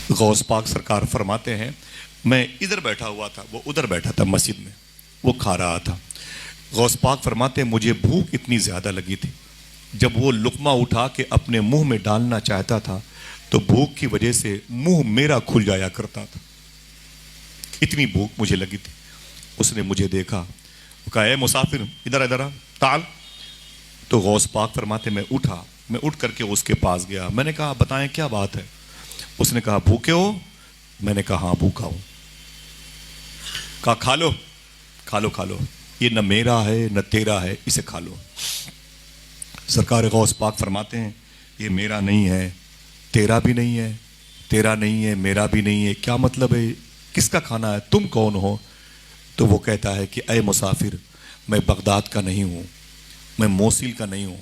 غوث پاک سرکار فرماتے ہیں میں ادھر بیٹھا ہوا تھا، وہ ادھر بیٹھا تھا مسجد میں، وہ کھا رہا تھا۔ غوث پاک فرماتے ہیں مجھے بھوک اتنی زیادہ لگی تھی، جب وہ لقمہ اٹھا کے اپنے منہ میں ڈالنا چاہتا تھا تو بھوک کی وجہ سے منہ میرا کھل جایا کرتا تھا، اتنی بھوک مجھے لگی تھی۔ اس نے مجھے دیکھا، کہا اے مسافر ادھر ادھر آ تعال۔ تو غوث پاک فرماتے میں اٹھا، میں اٹھ کر کے اس کے پاس گیا، میں نے کہا بتائیں کیا بات ہے؟ اس نے کہا بھوکے ہو؟ میں نے کہا ہاں بھوکا ہوں۔ کہا کھا لو کھا لو کھا لو، یہ نہ میرا ہے نہ تیرا ہے، اسے کھا لو۔ سرکار غوث پاک فرماتے ہیں یہ میرا نہیں ہے، تیرا بھی نہیں ہے، تیرا نہیں ہے، میرا بھی نہیں ہے، کیا مطلب ہے؟ کس کا کھانا ہے؟ تم کون ہو؟ تو وہ کہتا ہے کہ اے مسافر میں بغداد کا نہیں ہوں، میں موصل کا نہیں ہوں،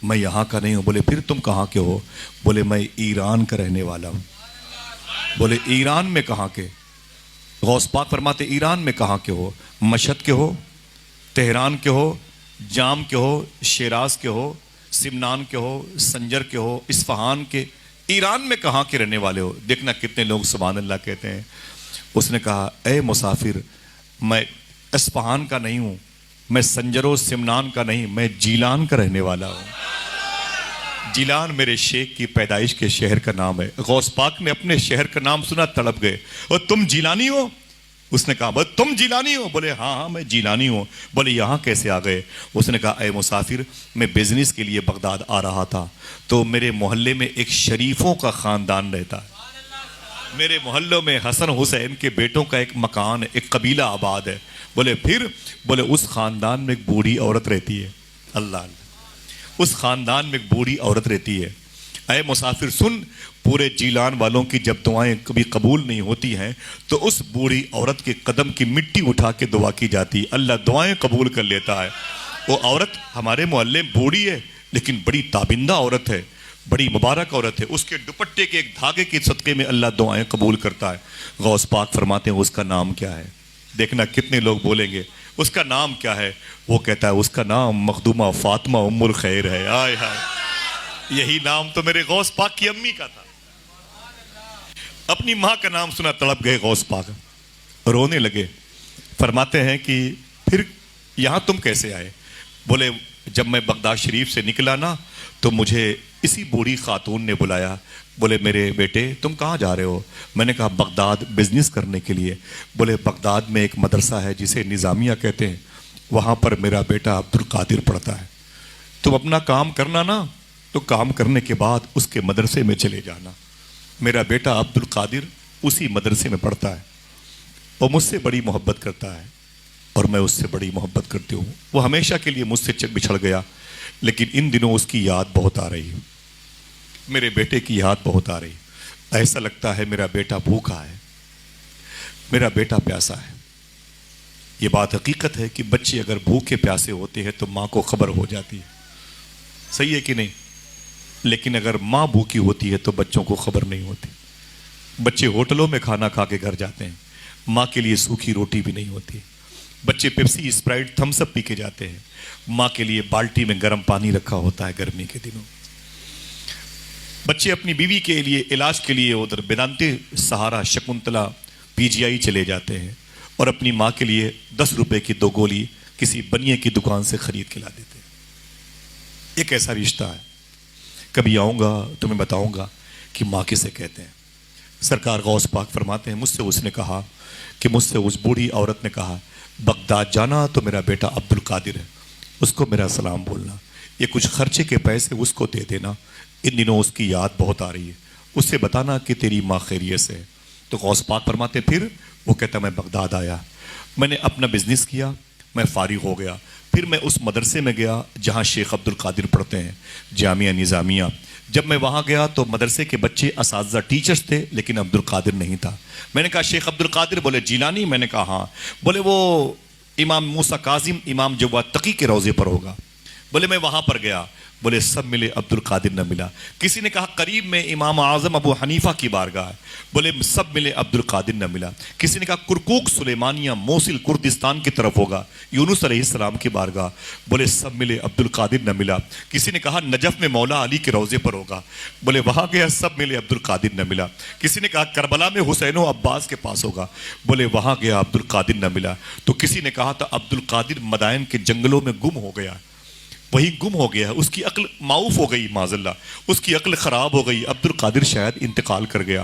میں یہاں کا نہیں ہوں۔ بولے پھر تم کہاں کے ہو؟ بولے میں ایران کا رہنے والا ہوں۔ بولے ایران میں کہاں کے؟ غوث پاک فرماتے ایران میں کہاں کے ہو؟ مشہد کے ہو، تہران کے ہو، جام کے ہو، شیراز کے ہو، سمنان کے ہو، سنجر کے ہو، اصفہان کے، ایران میں کہاں کے رہنے والے ہو؟ دیکھنا کتنے لوگ سبحان اللہ کہتے ہیں۔ اس نے کہا اے مسافر میں اصفہان کا نہیں ہوں، میں سنجر و سمنان کا نہیں، میں جیلان کا رہنے والا ہوں۔ جیلان میرے شیخ کی پیدائش کے شہر کا نام ہے۔ غوث پاک نے اپنے شہر کا نام سنا، تڑپ گئے، اور تم جیلانی ہو؟ اس نے کہا بس تم جیلانی ہو؟ بولے ہاں ہاں میں جیلانی ہوں۔ بولے یہاں کیسے آ گئے؟ اس نے کہا اے مسافر میں بزنس کے لیے بغداد آ رہا تھا، تو میرے محلے میں ایک شریفوں کا خاندان رہتا ہے، میرے محلوں میں حسن حسین کے بیٹوں کا ایک مکان ہے، ایک قبیلہ آباد ہے۔ بولے پھر؟ بولے اس خاندان میں ایک بوڑھی عورت رہتی ہے۔ اللہ اللہ، اس خاندان میں ایک بوڑھی عورت رہتی ہے۔ اے مسافر سن، پورے جیلان والوں کی جب دعائیں کبھی قبول نہیں ہوتی ہیں تو اس بوڑھی عورت کے قدم کی مٹی اٹھا کے دعا کی جاتی، اللہ دعائیں قبول کر لیتا ہے۔ وہ عورت ہمارے محلے میں بوڑھی ہے لیکن بڑی تابندہ عورت ہے، بڑی مبارک عورت ہے، اس کے دوپٹے کے ایک دھاگے کے صدقے میں اللہ دعائیں قبول کرتا ہے۔ غوث پاک فرماتے ہیں اس کا نام کیا ہے؟ دیکھنا کتنے لوگ بولیں گے اس کا نام کیا ہے؟ وہ کہتا ہے اس کا نام مخدومہ فاطمہ ام الخیر ہے۔ آئے ہائے، یہی نام تو میرے غوث پاک کی امی کا تھا۔ اپنی ماں کا نام سنا تڑپ گئے غوث پاک، رونے لگے۔ فرماتے ہیں کہ پھر یہاں تم کیسے آئے؟ بولے جب میں بغداد شریف سے نکلا نا تو مجھے اسی بوڑھی خاتون نے بلایا، بولے میرے بیٹے تم کہاں جا رہے ہو؟ میں نے کہا بغداد بزنس کرنے کے لیے۔ بولے بغداد میں ایک مدرسہ ہے جسے نظامیہ کہتے ہیں، وہاں پر میرا بیٹا عبد القادر پڑھتا ہے، تم اپنا کام کرنا نا، تو کام کرنے کے بعد اس کے مدرسے میں چلے جانا۔ میرا بیٹا عبد القادر اسی مدرسے میں پڑھتا ہے، وہ مجھ سے بڑی محبت کرتا ہے اور میں اس سے بڑی محبت کرتی ہوں۔ وہ ہمیشہ کے لیے مجھ سے بچھڑ گیا لیکن ان دنوں اس کی یاد بہت آ رہی ہے، میرے بیٹے کی یاد بہت آ رہی ہے۔ ایسا لگتا ہے میرا بیٹا بھوکا ہے، میرا بیٹا پیاسا ہے۔ یہ بات حقیقت ہے کہ بچے اگر بھوکے پیاسے ہوتے ہیں تو ماں کو خبر ہو جاتی ہے، صحیح ہے کہ نہیں؟ لیکن اگر ماں بھوکی ہوتی ہے تو بچوں کو خبر نہیں ہوتی۔ بچے ہوٹلوں میں کھانا کھا کے گھر جاتے ہیں، ماں کے لیے سوکھی روٹی بھی نہیں ہوتی۔ بچے پیپسی اسپرائٹ تھمس اپ پی کے جاتے ہیں، ماں کے لیے بالٹی میں گرم پانی رکھا ہوتا ہے گرمی کے دنوں۔ بچے اپنی بیوی کے لیے علاج کے لیے ادھر بیدانتی سہارا شکنتلا پی جی آئی چلے جاتے ہیں اور اپنی ماں کے لیے 10 روپے کی 2 گولی کسی بنیے کی دکان سے خرید کے لا دیتے ہیں۔ ایک ایسا رشتہ ہے، کبھی آؤں گا تمہیں بتاؤں گا کہ ماں کسے کہتے ہیں۔ سرکار غوث پاک فرماتے ہیں مجھ سے اس نے کہا کہ مجھ سے اس بوڑھی عورت نے کہا بغداد جانا تو میرا بیٹا عبد القادر ہے، اس کو میرا سلام بولنا، یہ کچھ خرچے کے پیسے اس کو دے دینا، ان دنوں اس کی یاد بہت آ رہی ہے، اس سے بتانا کہ تیری ماں خیریت سے ہے۔ تو غوث پاک فرماتے پھر؟ وہ کہتا میں بغداد آیا، میں نے اپنا بزنس کیا، میں فارغ ہو گیا، پھر میں اس مدرسے میں گیا جہاں شیخ عبد القادر پڑھتے ہیں، جامعہ نظامیہ۔ جب میں وہاں گیا تو مدرسے کے بچے اساتذہ ٹیچرز تھے لیکن عبد القادر نہیں تھا۔ میں نے کہا شیخ عبد القادر؟ بولے جیلانی؟ میں نے کہا ہاں۔ بولے وہ امام موسیٰ کاظم، امام جواد تقی کے روضے پر ہوگا۔ بولے میں وہاں پر گیا، بولے سب ملے عبد القادر نہ ملا۔ کسی نے کہا قریب میں امام اعظم ابو حنیفہ کی بارگاہ ہے، بولے سب ملے عبد القادر نہ ملا۔ کسی نے کہا کرکوک سلیمانیہ موصل کردستان کی طرف ہوگا، یونس علیہ السلام کی بارگاہ، بولے سب ملے عبد القادر نہ ملا۔ کسی نے کہا نجف میں مولا علی کے روضے پر ہوگا، بولے وہاں گیا، سب ملے عبد القادر نہ ملا۔ کسی نے کہا کربلا میں حسین و عباس کے پاس ہوگا، بولے وہاں گیا، عبد القادر نہ ملا۔ تو کسی نے کہا تھا عبد القادر مدائن کے جنگلوں میں گم ہو گیا، وہی گم ہو گیا، اس کی عقل معوف ہو گئی، معاذ اللہ اس کی عقل خراب ہو گئی، عبد القادر شاید انتقال کر گیا۔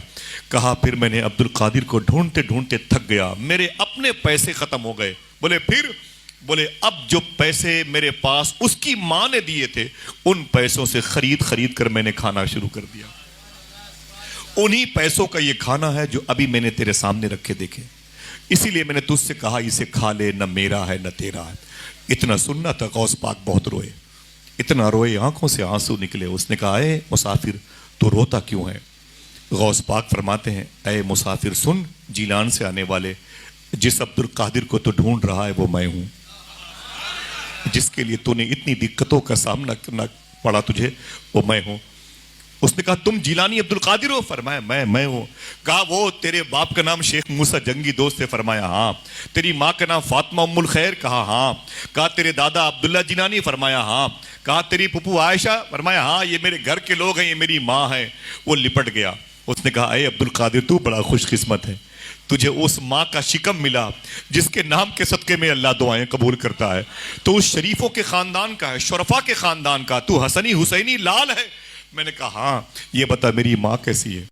کہا پھر میں نے عبد القادر کو ڈھونڈتے ڈھونڈتے تھک گیا، میرے اپنے پیسے ختم ہو گئے۔ بولے پھر؟ بولے اب جو پیسے میرے پاس اس کی ماں نے دیے تھے، ان پیسوں سے خرید کر میں نے کھانا شروع کر دیا۔ انہی پیسوں کا یہ کھانا ہے جو ابھی میں نے تیرے سامنے رکھے دیکھے، اسی لیے میں نے تجھ سے کہا اسے کھا لے، نہ میرا ہے نہ تیرا ہے۔ اتنا سننا تھا، غوث پاک بہت روئے، اتنا روئے آنکھوں سے آنسو نکلے۔ اس نے کہا اے مسافر تو روتا کیوں ہے؟ غوث پاک فرماتے ہیں اے مسافر سن، جیلان سے آنے والے، جس عبد القادر کو تو ڈھونڈ رہا ہے وہ میں ہوں، جس کے لیے تو نے اتنی دقتوں کا سامنا کرنا پڑا تجھے، وہ میں ہوں۔ اس نے کہا تم جیلانی عبد القادر ہو؟ فرمایا میں ہوں۔ کہا وہ تیرے باپ کا نام شیخ موسیٰ جنگی دوست ہے؟ فرمایا ہاں۔ تیری ماں کا نام فاطمہ ام الخیر؟ کہا ہاں۔ کہا تیرے دادا عبداللہ جیلانی؟ فرمایا ہاں۔ کہا تیری پھپھو عائشہ؟ فرمایا ہاں، یہ میرے گھر کے لوگ ہیں، یہ میری ماں ہے۔ وہ لپٹ گیا۔ اس نے کہا اے عبد القادر تو بڑا خوش قسمت ہے، تجھے اس ماں کا شکم ملا جس کے نام کے صدقے میں اللہ دعائیں قبول کرتا ہے، تو اس شریفوں کے خاندان کا ہے، شرفا کے خاندان کا، تو حسنی حسینی لال ہے۔ میں نے کہا ہاں۔ یہ بتا میری ماں کیسی ہے؟